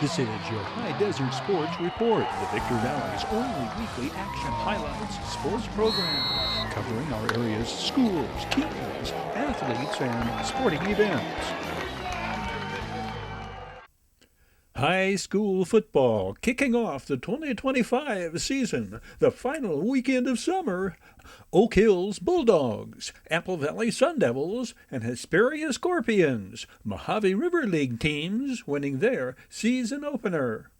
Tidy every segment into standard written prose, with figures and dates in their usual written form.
This is your Hdsr Sports Report, the Victor Valley's only weekly action highlights sports program, covering our area's schools, teams, athletes, and sporting events. High school football kicking off the 2025 season, the final weekend of summer. Oak Hills Bulldogs, Apple Valley Sun Devils, and Hesperia Scorpions, Mojave River League teams winning their season opener.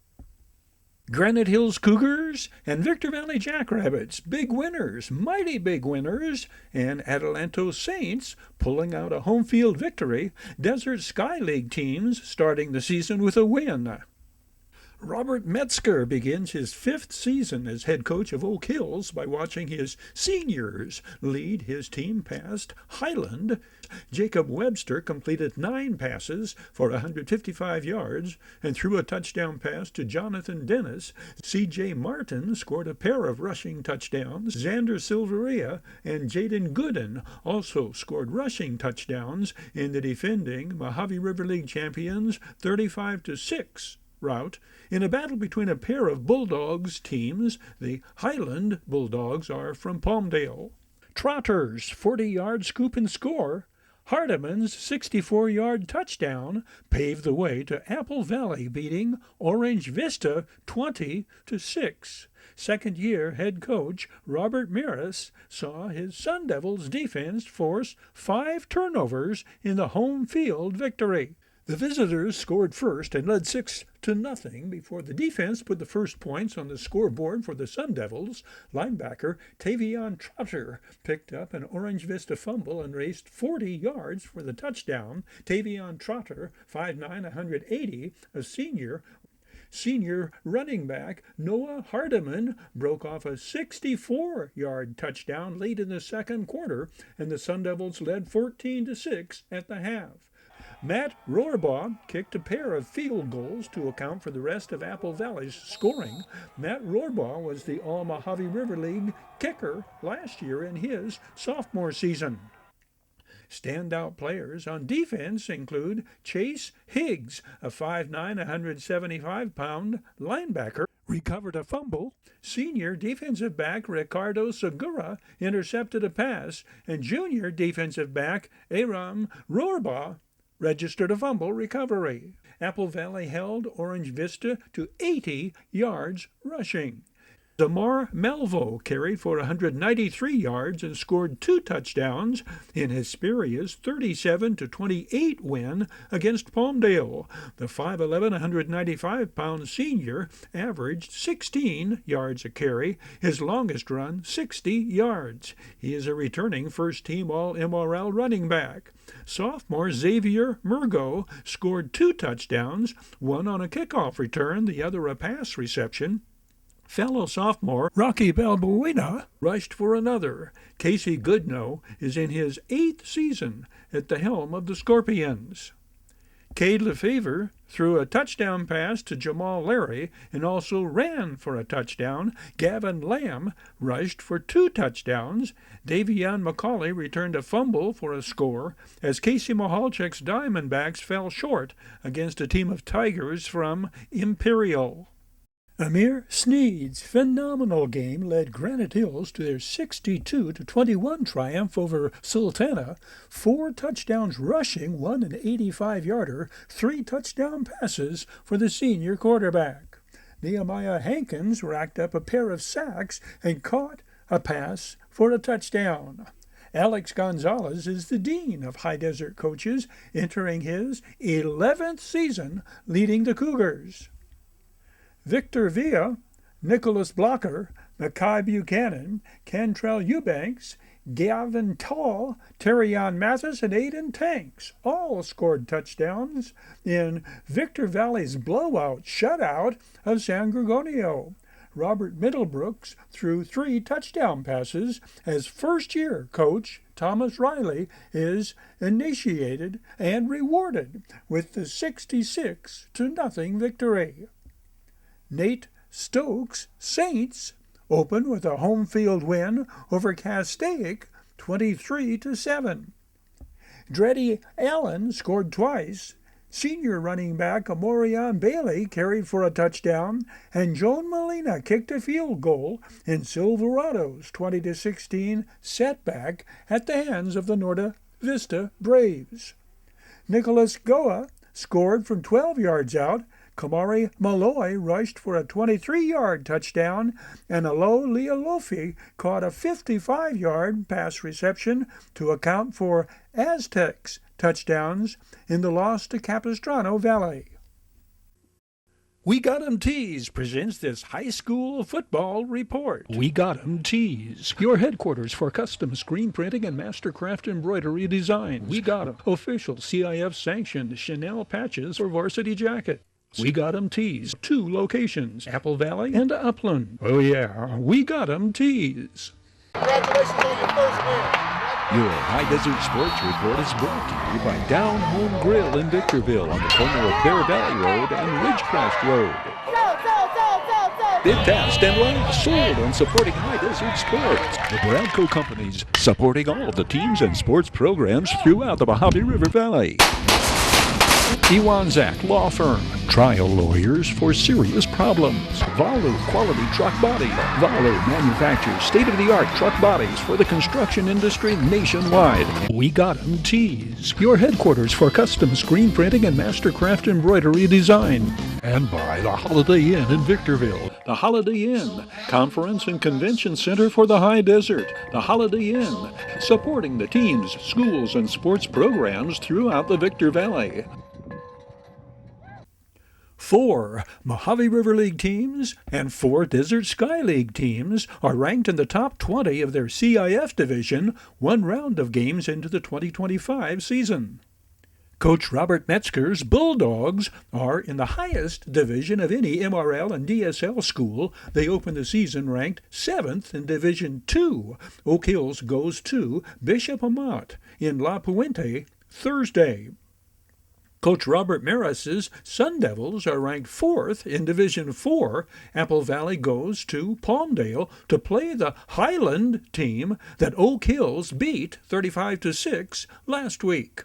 Granite Hills Cougars and Victor Valley Jackrabbits, big winners, mighty big winners, and Adelanto Saints pulling out a home field victory. Desert Sky League teams starting the season with a win. Robert Metzger begins his 5th season as head coach of Oak Hills by watching his seniors lead his team past Highland. Jacob Webster completed 9 passes for 155 yards and threw a touchdown pass to Jonathan Dennis. C.J. Martin scored a pair of rushing touchdowns. Xander Silveria and Jaden Gooden also scored rushing touchdowns in the defending Mojave River League champions 35-6 rout in a battle between a pair of Bulldogs teams. The Highland Bulldogs are from Palmdale. Trotters' 40-yard scoop and score. Hardeman's 64-yard touchdown paved the way to Apple Valley beating Orange Vista 20-6. Second-year head coach Robert Maris saw his Sun Devils defense force 5 turnovers in the home field victory. The visitors scored first and led 6-0 before the defense put the first points on the scoreboard for the Sun Devils. Linebacker Tavion Trotter picked up an Orange Vista fumble and raced 40 yards for the touchdown. Tavion Trotter, 5'9", 180, a senior. Senior running back Noah Hardeman broke off a 64-yard touchdown late in the second quarter, and the Sun Devils led 14-6 at the half. Matt Rohrbaugh kicked a pair of field goals to account for the rest of Apple Valley's scoring. Matt Rohrbaugh was the All-Mojave River League kicker last year in his sophomore season. Standout players on defense include Chase Higgs, a 5'9", 175-pound linebacker, recovered a fumble. Senior defensive back Ricardo Segura intercepted a pass, and junior defensive back Aram Rohrbaugh registered a fumble recovery. Apple Valley held Orange Vista to 80 yards rushing. Zamar Melvo carried for 193 yards and scored 2 touchdowns in Hesperia's 37-28 win against Palmdale. The 5'11", 195-pound senior averaged 16 yards a carry, his longest run 60 yards. He is a returning first-team All-MRL running back. Sophomore Xavier Murgo scored 2 touchdowns, one on a kickoff return, the other a pass reception. Fellow sophomore Rocky Balbuena rushed for another. Casey Goodnow is in his 8th season at the helm of the Scorpions. Cade Lefevre threw a touchdown pass to Jamal Larry and also ran for a touchdown. Gavin Lamb rushed for 2 touchdowns. Davion McCauley returned a fumble for a score as Casey Mahalchik's Diamondbacks fell short against a team of Tigers from Imperial. Amir Sneed's phenomenal game led Granite Hills to their 62-21 triumph over Sultana. 4 touchdowns rushing, 1 an 85-yarder, 3 touchdown passes for the senior quarterback. Nehemiah Hankins racked up a pair of sacks and caught a pass for a touchdown. Alex Gonzalez is the dean of High Desert coaches, entering his 11th season leading the Cougars. Victor Villa, Nicholas Blocker, Mackay Buchanan, Cantrell Eubanks, Gavin Tall, Terrion Mathis, and Aiden Tanks all scored touchdowns in Victor Valley's blowout shutout of San Gregorio. Robert Middlebrooks threw 3 touchdown passes as first-year coach Thomas Riley is initiated and rewarded with the 66-0 victory. Nate Stokes' Saints open with a home field win over Castaic 23-7. Dreddy Allen scored twice. Senior running back Amorion Bailey carried for a touchdown, and Joan Molina kicked a field goal in Silverado's 20-16 setback at the hands of the Norte Vista Braves. Nicholas Goa scored from 12 yards out. Kamari Malloy rushed for a 23-yard touchdown, and Alo Leolofi caught a 55-yard pass reception to account for Aztecs' touchdowns in the loss to Capistrano Valley. We Got 'em Tees presents this high school football report. We Got 'em Tees, your headquarters for custom screen printing and mastercraft embroidery designs. We Got 'em official CIF sanctioned Chanel patches for varsity jacket. We Got 'em Tees, 2 locations, Apple Valley and Upland. Oh yeah, We Got 'em Tees. Congratulations on your first win. Your High Desert Sports Report is brought to you by Down Home Grill in Victorville on the corner of Bear Valley Road and Ridgecrest Road. Bid fast and last, sold on supporting High Desert Sports. The Bradco Companies, supporting all of the teams and sports programs throughout the Mojave River Valley. Iwanzak Law Firm, trial lawyers for serious problems. Valu Quality Truck Body. Valu manufactures state-of-the-art truck bodies for the construction industry nationwide. We Got 'em Tees, your headquarters for custom screen printing and mastercraft embroidery design. And by the Holiday Inn in Victorville. The Holiday Inn, Conference and Convention Center for the High Desert. The Holiday Inn, supporting the teams, schools, and sports programs throughout the Victor Valley. 4 Mojave River League teams and 4 Desert Sky League teams are ranked in the top 20 of their CIF division 1 round of games into the 2025 season. Coach Robert Metzger's Bulldogs are in the highest division of any MRL and DSL school. They open the season ranked 7th in Division 2. Oak Hills goes to Bishop Amat in La Puente Thursday. Coach Robert Maris's Sun Devils are ranked 4th in Division 4. Apple Valley goes to Palmdale to play the Highland team that Oak Hills beat 35-6 last week.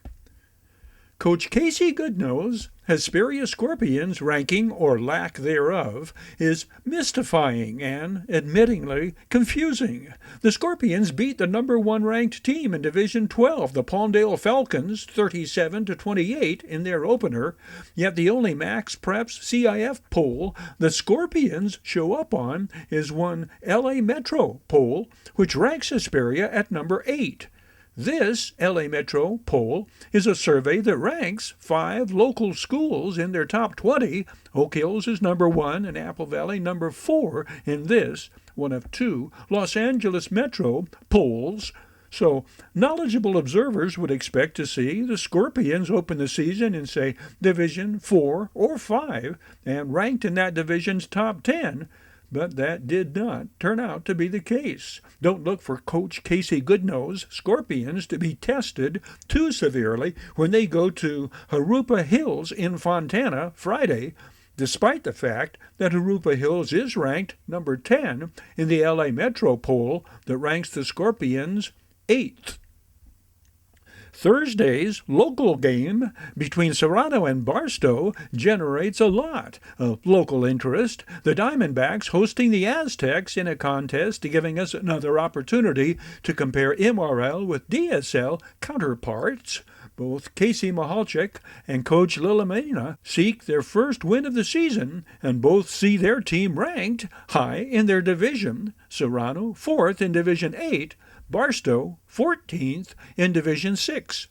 Coach Casey Goodnose' Hesperia Scorpions ranking, or lack thereof, is mystifying and, admittingly, confusing. The Scorpions beat the number 1 ranked team in Division 12, the Palmdale Falcons, 37-28 in their opener, yet the only Max Preps CIF poll the Scorpions show up on is one LA Metro poll, which ranks Hesperia at number 8. This LA Metro poll is a survey that ranks 5 local schools in their top 20. Oak Hills is number 1 and Apple Valley number 4 in this, one of 2 Los Angeles Metro polls. So knowledgeable observers would expect to see the Scorpions open the season in, say, Division 4 or 5 and ranked in that division's top 10. But that did not turn out to be the case. Don't look for Coach Casey Goodnose's Scorpions to be tested too severely when they go to Jurupa Hills in Fontana Friday, despite the fact that Jurupa Hills is ranked number 10 in the LA Metro poll that ranks the Scorpions 8th. Thursday's local game between Serrano and Barstow generates a lot of local interest. The Diamondbacks hosting the Aztecs in a contest, giving us another opportunity to compare MRL with DSL counterparts. Both Casey Mahalchik and Coach Lilamina seek their first win of the season, and both see their team ranked high in their division. Serrano 4th in Division 8, Barstow 14th in Division 6.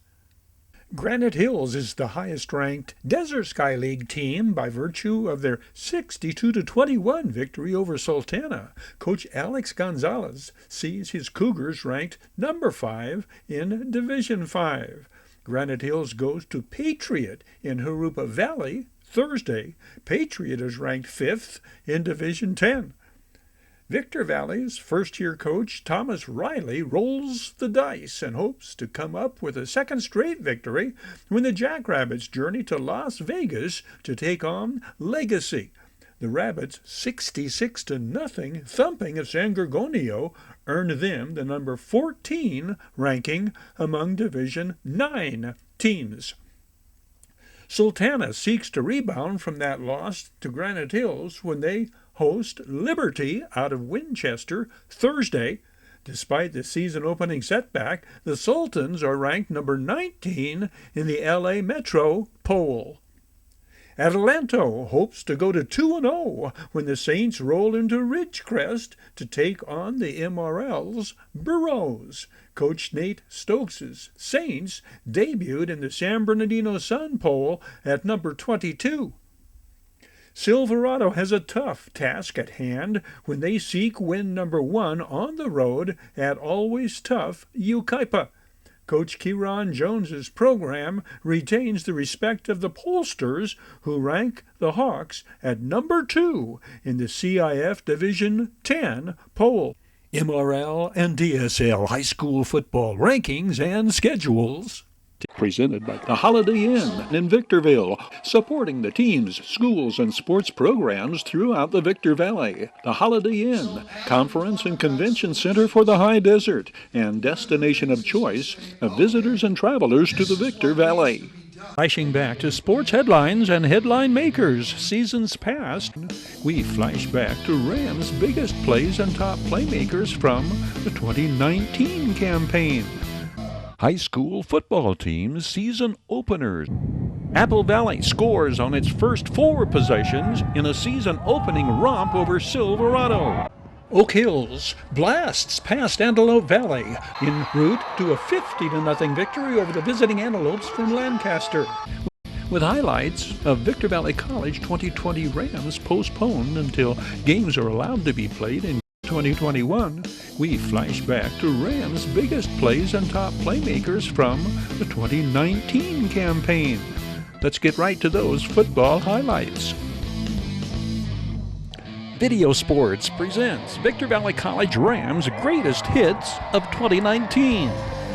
Granite Hills is the highest-ranked Desert Sky League team by virtue of their 62-21 victory over Sultana. Coach Alex Gonzalez sees his Cougars ranked number 5 in Division 5. Granite Hills goes to Patriot in Jurupa Valley Thursday. Patriot is ranked 5th in Division 10. Victor Valley's first-year coach Thomas Riley rolls the dice and hopes to come up with a second straight victory when the Jackrabbits journey to Las Vegas to take on Legacy. The Rabbits' 66-0 thumping of San Gorgonio earned them the number 14 ranking among Division 9 teams. Sultana seeks to rebound from that loss to Granite Hills when they host Liberty out of Winchester Thursday. Despite the season-opening setback, the Sultans are ranked number 19 in the LA Metro poll. Atalanto hopes to go to 2-0 when the Saints roll into Ridgecrest to take on the MRL's Burros. Coach Nate Stokes' Saints debuted in the San Bernardino Sun poll at number 22. Silverado has a tough task at hand when they seek win number 1 on the road at always tough Yucaipa. Coach Kieran Jones's program retains the respect of the pollsters, who rank the Hawks at number 2 in the CIF Division 10 poll. MRL and DSL high school football rankings and schedules. Presented by the Holiday Inn in Victorville, supporting the teams, schools, and sports programs throughout the Victor Valley. The Holiday Inn, conference and convention center for the high desert, and destination of choice of visitors and travelers to the Victor Valley. Flashing back to sports headlines and headline makers, seasons past, we flash back to Rams' biggest plays and top playmakers from the 2019 campaign. High school football teams season openers. Apple Valley scores on its first 4 possessions in a season-opening romp over Silverado. Oak Hills blasts past Antelope Valley en route to a 50-0 victory over the visiting Antelopes from Lancaster. With highlights of Victor Valley College 2020 Rams postponed until games are allowed to be played in 2021, we flash back to Rams' biggest plays and top playmakers from the 2019 campaign. Let's get right to those football highlights. Video Sports presents Victor Valley College Rams' greatest hits of 2019.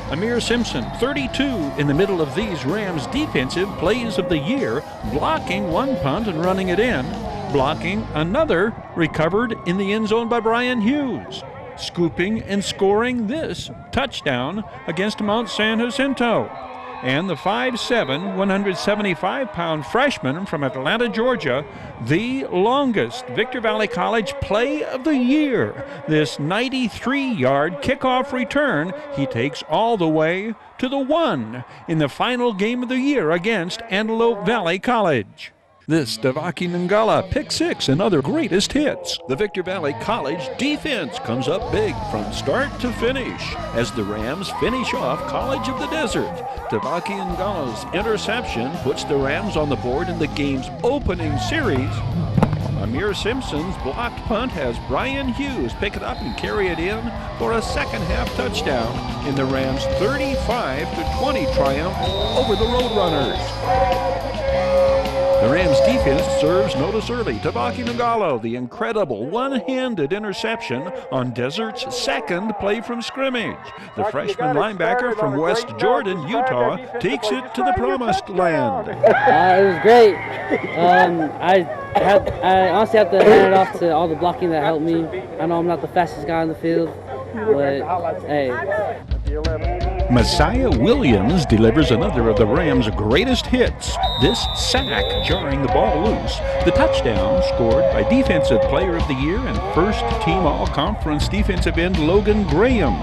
Amir Simpson, 32, in the middle of these Rams' defensive plays of the year, blocking one punt and running it in, blocking another recovered in the end zone by Brian Hughes, scooping and scoring this touchdown against Mount San Jacinto. And the 5'7", 175-pound freshman from Atlanta, Georgia, the longest Victor Valley College play of the year. This 93-yard kickoff return he takes all the way to the 1 in the final game of the year against Antelope Valley College. This Devaki Ngala pick 6 and other greatest hits. The Victor Valley College defense comes up big from start to finish as the Rams finish off College of the Desert. Devaki Ngala's interception puts the Rams on the board in the game's opening series. Amir Simpson's blocked punt has Brian Hughes pick it up and carry it in for a second-half touchdown in the Rams' 35-20 triumph over the Roadrunners. The Rams defense serves notice early. Tabaki Nagalo, the incredible one-handed interception on Desert's second play from scrimmage. The freshman linebacker from West Jordan, Utah, takes it to the promised land. It was great. I honestly have to hand it off to all the blocking that helped me. I know I'm not the fastest guy on the field, but hey. Messiah Williams delivers another of the Rams' greatest hits. This sack jarring the ball loose. The touchdown scored by Defensive Player of the Year and first-team All-Conference defensive end Logan Graham.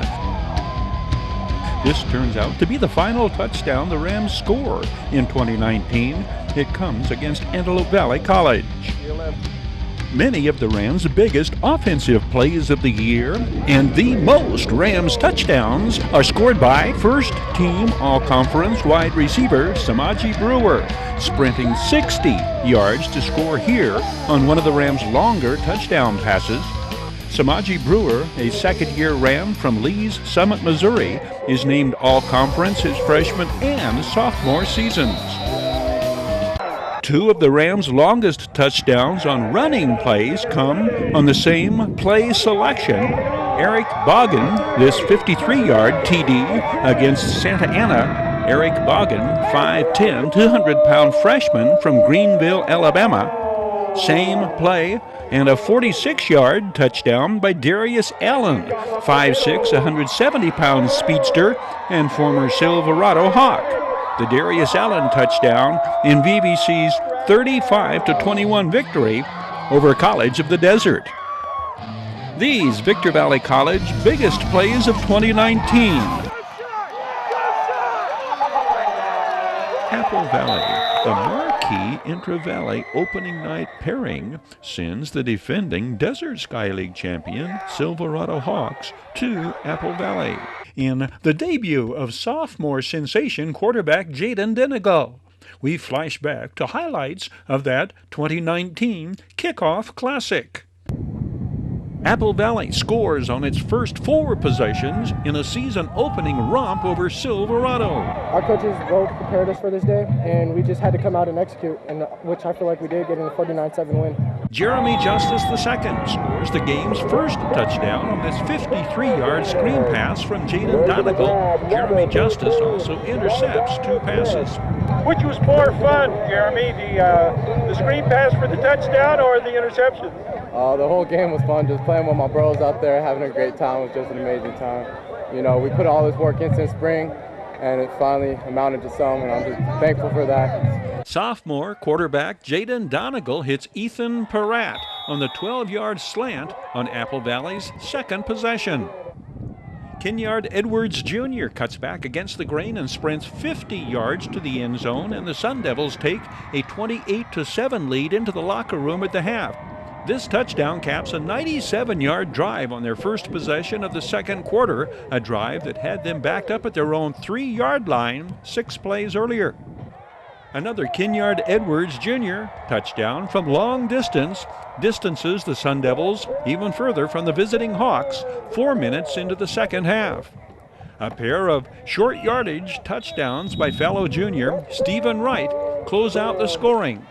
This turns out to be the final touchdown the Rams score in 2019. It comes against Antelope Valley College. Many of the Rams' biggest offensive plays of the year and the most Rams touchdowns are scored by first-team All-Conference wide receiver Samaji Brewer, sprinting 60 yards to score here on one of the Rams' longer touchdown passes. Samaji Brewer, a second-year Ram from Lee's Summit, Missouri, is named All-Conference his freshman and sophomore seasons. Two of the Rams' longest touchdowns on running plays come on the same play selection. Eric Boggin, this 53-yard TD against Santa Ana. Eric Boggin, 5'10", 200-pound freshman from Greenville, Alabama. Same play and a 46-yard touchdown by Darius Allen, 5'6", 170-pound speedster and former Silverado Hawk. the Darius Allen touchdown in VBC's 35-21 victory over College of the Desert. These Victor Valley College biggest plays of 2019. Apple Valley, the marquee intra-valley opening night pairing, sends the defending Desert Sky League champion Silverado Hawks to Apple Valley in the debut of sophomore sensation quarterback Jaden Denigal. We flash back to highlights of that 2019 Kickoff Classic. Apple Valley scores on its first 4 possessions in a season-opening romp over Silverado. Our coaches both prepared us for this day, and we just had to come out and execute, and which I feel like we did, getting a 49-7 win. Jeremy Justice II scores the game's first touchdown on this 53-yard screen pass from Jaden Donegal. Jeremy Justice also intercepts 2 passes. Which was more fun, Jeremy, the screen pass for the touchdown or the interception? The whole game was fun, just playing with my bros out there, having a great time. It was just an amazing time. You know, we put all this work in since spring, and it finally amounted to some, and I'm just thankful for that. Sophomore quarterback Jaden Donegal hits Ethan Peratt on the 12-yard slant on Apple Valley's second possession. Kenyard Edwards Jr. cuts back against the grain and sprints 50 yards to the end zone, and the Sun Devils take a 28-7 lead into the locker room at the half. This touchdown caps a 97-yard drive on their first possession of the second quarter, a drive that had them backed up at their own 3-yard line 6 plays earlier. Another Kenyard Edwards Jr. touchdown from long distances the Sun Devils even further from the visiting Hawks 4 minutes into the second half. A pair of short yardage touchdowns by fellow junior Stephen Wright close out the scoring.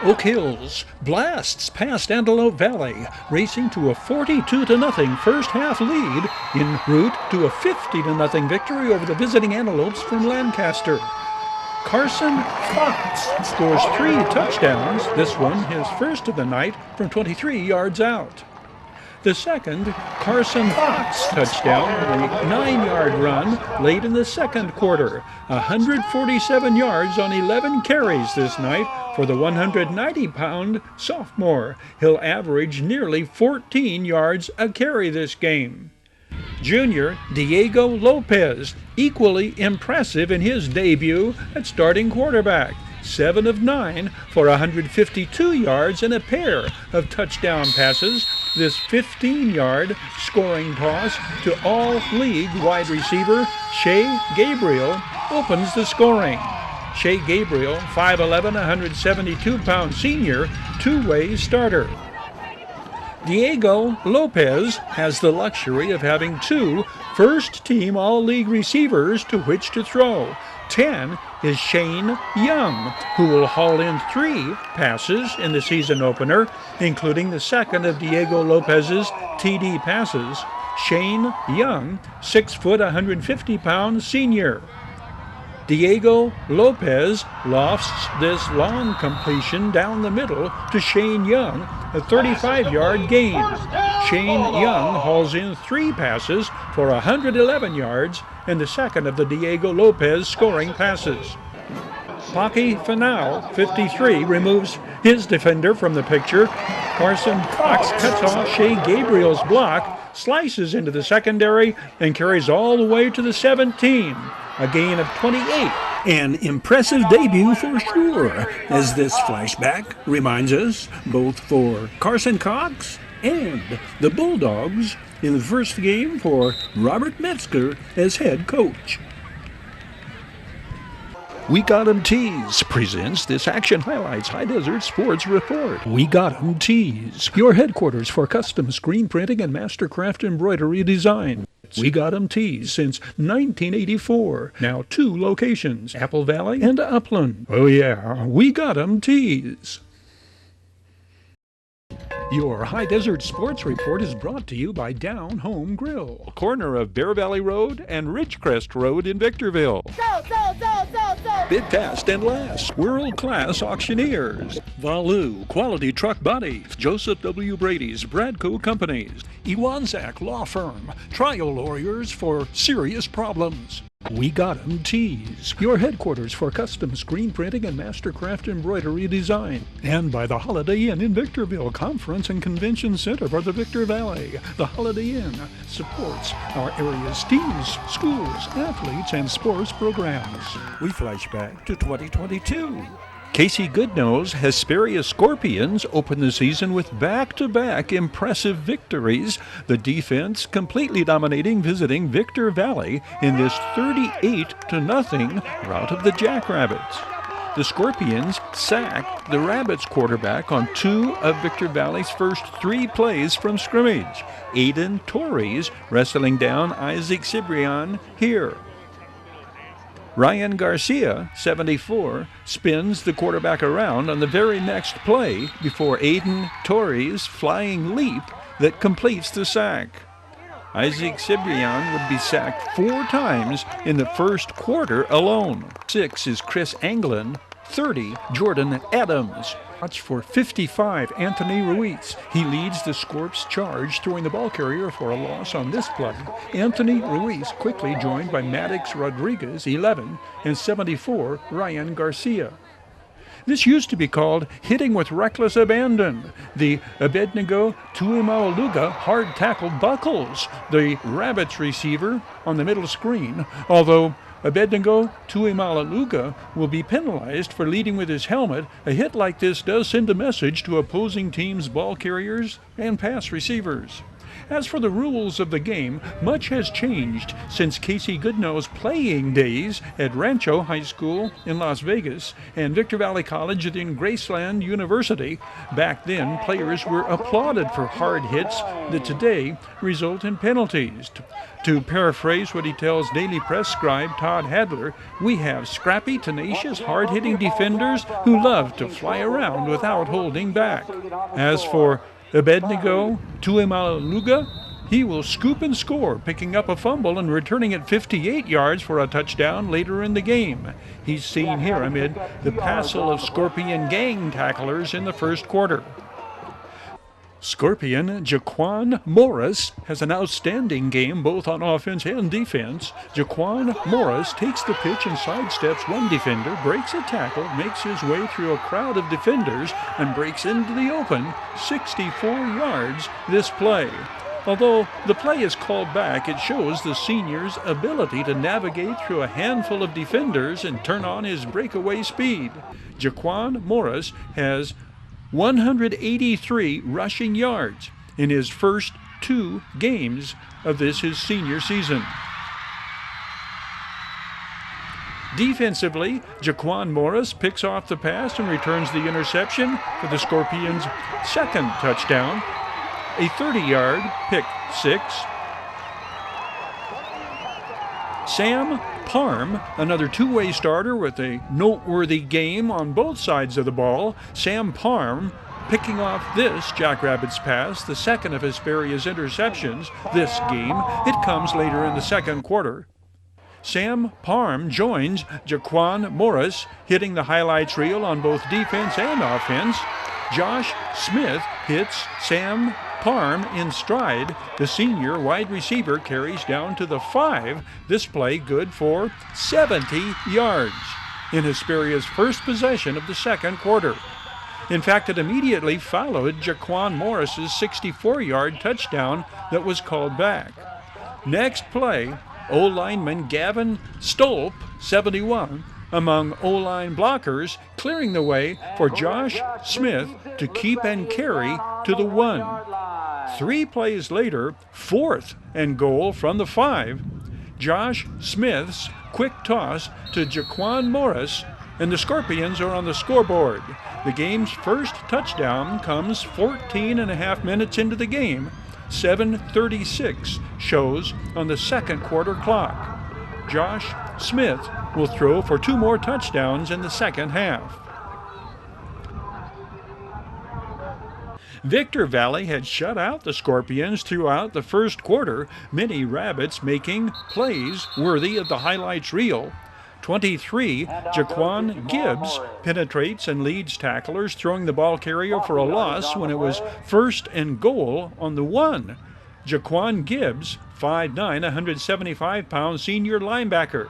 Oak Hills blasts past Antelope Valley, racing to a 42-0 first half lead en route to a 50-0 victory over the visiting Antelopes from Lancaster. Carson Fox scores 3 touchdowns, this one his first of the night from 23 yards out. The second Carson Fox touchdown on a 9-yard run late in the second quarter. 147 yards on 11 carries this night for the 190-pound sophomore. He'll average nearly 14 yards a carry this game. Junior Diego Lopez, equally impressive in his debut at starting quarterback. 7 of 9 for 152 yards and a pair of touchdown passes. This 15-yard scoring toss to all-league wide receiver Shea Gabriel opens the scoring. Shea Gabriel, 5'11", 172-pound senior, two-way starter. Diego Lopez has the luxury of having 2 first-team all-league receivers to which to throw. 10 is Shane Young, who will haul in 3 passes in the season opener, including the second of Diego Lopez's TD passes. Shane Young, 6 foot, 150-pound senior. Diego Lopez lofts this long completion down the middle to Shane Young, a 35-yard gain. Shane Young hauls in 3 passes for 111 yards and the second of the Diego Lopez scoring passes. Pocky Fanau, 53, removes his defender from the picture. Carson Fox cuts off Shea Gabriel's block, slices into the secondary, and carries all the way to the 17. A gain of 28. An impressive debut for sure, as this flashback reminds us, both for Carson Cox and the Bulldogs in the first game for Robert Metzger as head coach. We Got 'em Tees presents this Action Highlights High Desert Sports Report. We Got 'em Tees, your headquarters for custom screen printing and mastercraft embroidery design. We Got 'em Tees since 1984. Now 2 locations, Apple Valley and Upland. Oh yeah, We Got 'em Tees. Your High Desert Sports Report is brought to you by Down Home Grill, corner of Bear Valley Road and Ridgecrest Road in Victorville. Bid fast and last, world-class auctioneers. Valu Quality Truck Bodies, Joseph W. Brady's Bradco Companies, Iwanzak Law Firm, trial lawyers for serious problems. We Got 'em Tees, your headquarters for custom screen printing and mastercraft embroidery design. And by the Holiday Inn in Victorville, Conference and Convention Center for the Victor Valley. The Holiday Inn supports our area's teams, schools, athletes, and sports programs. We flash back to 2022. Casey Goodnose Hesperia Scorpions opened the season with back-to-back impressive victories, the defense completely dominating visiting Victor Valley in this 38-0 rout of the Jackrabbits. The Scorpions sacked the Rabbits quarterback on 2 of Victor Valley's first 3 plays from scrimmage. Aiden Torres wrestling down Isaac Cibrian here. Ryan Garcia, 74, spins the quarterback around on the very next play before Aiden Torres' flying leap that completes the sack. Isaac Cibrian would be sacked 4 times in the first quarter alone. 6 is Chris Anglin, 30, Jordan Adams. Watch for 55, Anthony Ruiz. He leads the Scorps charge, throwing the ball carrier for a loss on this play. Anthony Ruiz quickly joined by Maddox Rodriguez, 11, and 74, Ryan Garcia. This used to be called hitting with reckless abandon. The Abednego Tuimaoluga hard tackle buckles the Rabbits receiver on the middle screen, although Abednego Tuimaoluga will be penalized for leading with his helmet. A hit like this does send a message to opposing teams' ball carriers and pass receivers. As for the rules of the game, much has changed since Casey Goodnose's playing days at Rancho High School in Las Vegas and Victor Valley College in Graceland University. Back then, players were applauded for hard hits that today result in penalties. To paraphrase what he tells Daily Press scribe Todd Hadler, we have scrappy, tenacious, hard-hitting defenders who love to fly around without holding back. As for Abednego Tuimaoluga, he will scoop and score, picking up a fumble and returning it 58 yards for a touchdown later in the game. He's seen here amid the passel of Scorpion gang tacklers in the first quarter. Scorpion Jaquan Morris has an outstanding game both on offense and defense. Jaquan Morris takes the pitch and sidesteps one defender, breaks a tackle, makes his way through a crowd of defenders, and breaks into the open 64 yards this play. Although the play is called back, it shows the senior's ability to navigate through a handful of defenders and turn on his breakaway speed. Jaquan Morris has 183 rushing yards in his first 2 games of his senior season. Defensively, Jaquan Morris picks off the pass and returns the interception for the Scorpions' second touchdown, a 30-yard pick 6. Sam Parm, another two-way starter with a noteworthy game on both sides of the ball. Sam Parm picking off this Jackrabbits pass, the second of Hesperia's interceptions this game. It comes later in the second quarter. Sam Parm joins Jaquan Morris, hitting the highlights reel on both defense and offense. Josh Smith hits Sam Parm in stride. The senior wide receiver carries down to the 5. This play good for 70 yards in Hesperia's first possession of the second quarter. In fact, it immediately followed Jaquan Morris's 64-yard touchdown that was called back. Next play, O-lineman Gavin Stolp, 71, among O-line blockers, clearing the way for Josh Smith to keep and carry to the 1. 3 plays later, 4th and goal from the 5. Josh Smith's quick toss to Jaquan Morris, and the Scorpions are on the scoreboard. The game's first touchdown comes 14 and a half minutes into the game. 7:36 shows on the second quarter clock. Josh Smith will throw for 2 more touchdowns in the second half. Victor Valley had shut out the Scorpions throughout the first quarter, many Rabbits making plays worthy of the highlights reel. 23, Jaquan Gibbs penetrates and leads tacklers, throwing the ball carrier for a loss when it was 1st and goal on the 1. Jaquan Gibbs, 5'9", 175-pound senior linebacker.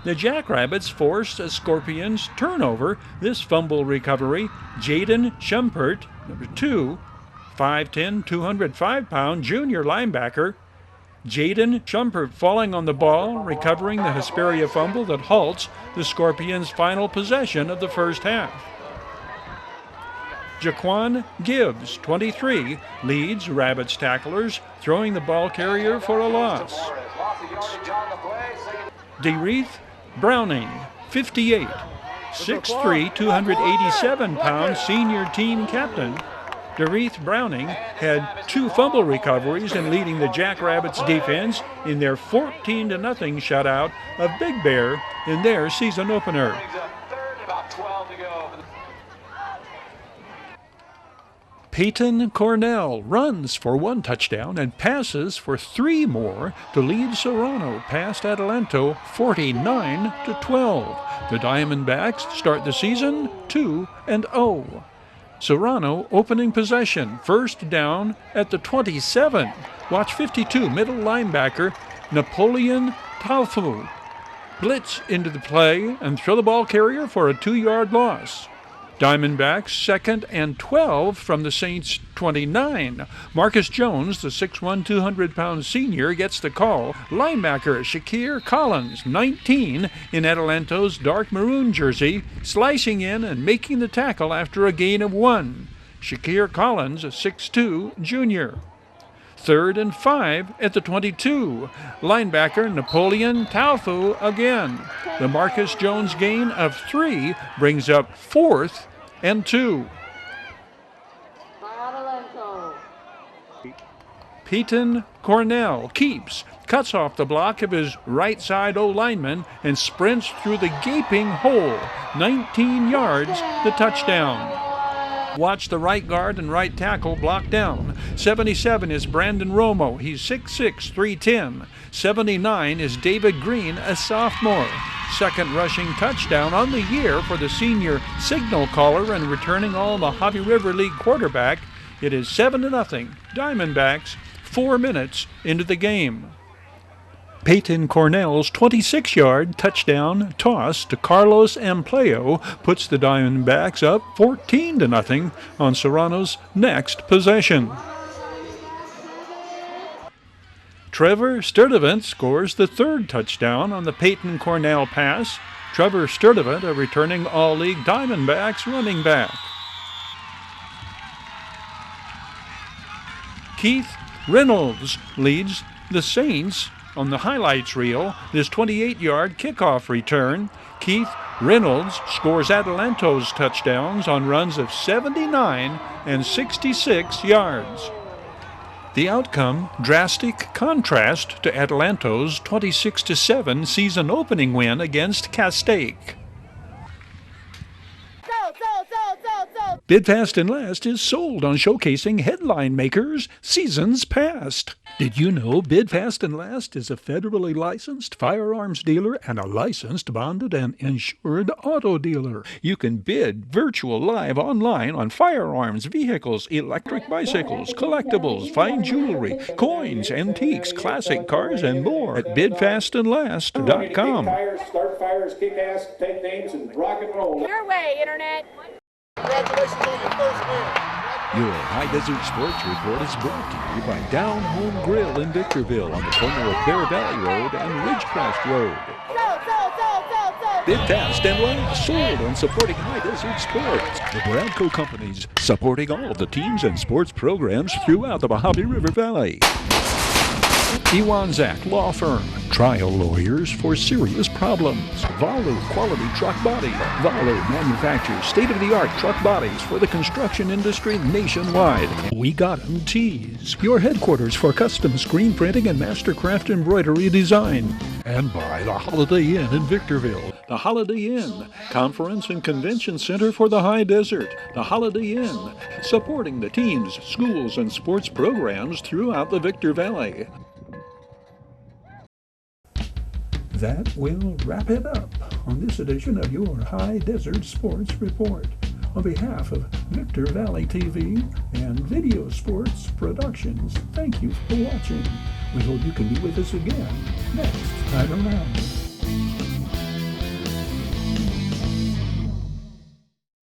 The Jackrabbits forced a Scorpions turnover. This fumble recovery, Jaden Schumpert, number 2, 5'10", 205-pound junior linebacker. Jaden Schumpert falling on the ball, recovering the Hesperia fumble that halts the Scorpions' final possession of the first half. Jaquan Gibbs, 23, leads Rabbits tacklers, throwing the ball carrier for a loss. DeReith Browning, 58, 6'3", 287-pound senior team captain. DeReith Browning had 2 fumble recoveries in leading the Jackrabbits defense in their 14-0 shutout of Big Bear in their season opener. Peyton Cornell runs for 1 touchdown and passes for 3 more to lead Serrano past Adelanto 49-12. The Diamondbacks start the season 2-0. Serrano opening possession, first down at the 27. Watch 52, middle linebacker Napoleon Taufu blitz into the play and throw the ball carrier for a 2-yard loss. Diamondbacks 2nd and 12 from the Saints' 29. Marcus Jones, the 6'1", 200-pound senior, gets the call. Linebacker Shakir Collins, 19, in Adelanto's dark maroon jersey, slicing in and making the tackle after a gain of 1. Shakir Collins, a 6'2", junior. 3rd and 5 at the 22. Linebacker Napoleon Taufu again. The Marcus Jones gain of 3 brings up 4th and 2. Peyton Cornell keeps, cuts off the block of his right side O-lineman and sprints through the gaping hole. 19 yards, the touchdown. Watch the right guard and right tackle block down. 77 is Brandon Romo. He's 6'6", 310. 79 is David Green, a sophomore. Second rushing touchdown on the year for the senior signal caller and returning All-Mojave River League quarterback. It is 7-0 Diamondbacks, 4 minutes into the game. Peyton Cornell's 26-yard touchdown toss to Carlos Amplio puts the Diamondbacks up 14-0 on Serrano's next possession. Trevor Sturdivant scores the 3rd touchdown on the Peyton Cornell pass. Trevor Sturdivant, a returning All-League Diamondbacks running back. Keith Reynolds leads the Saints on the highlights reel, this 28-yard kickoff return. Keith Reynolds scores Adelanto's touchdowns on runs of 79 and 66 yards. The outcome, drastic contrast to Adelanto's 26-7 season opening win against Castaic. Bid Fast and Last is sold on showcasing headline makers seasons past. Did you know Bid Fast and Last is a federally licensed firearms dealer and a licensed, bonded, and insured auto dealer? You can bid virtual live online on firearms, vehicles, electric bicycles, collectibles, fine jewelry, coins, antiques, classic cars, and more at bidfastandlast.com. Tires, start fires, kick ass, take names, and rock and roll. Your way, Internet. Congratulations on your first win. Your High Desert Sports Report is brought to you by Down Home Grill in Victorville on the corner of Bear Valley Road and Ridgecrest Road. Bid Fast and Last, sold on supporting High Desert Sports. The Bradco Companies, supporting all of the teams and sports programs throughout the Mojave River Valley. Iwanzak Law Firm, trial lawyers for serious problems. Valu Quality Truck Body. Valu manufactures state-of-the-art truck bodies for the construction industry nationwide. We Got 'em Tees, your headquarters for custom screen printing and mastercraft embroidery design. And by the Holiday Inn in Victorville. The Holiday Inn, conference and convention center for the High Desert. The Holiday Inn, supporting the teams, schools, and sports programs throughout the Victor Valley. That will wrap it up on this edition of your High Desert Sports Report. on behalf of Victor Valley TV and Video Sports Productions, thank you for watching. We hope you can be with us again next time around.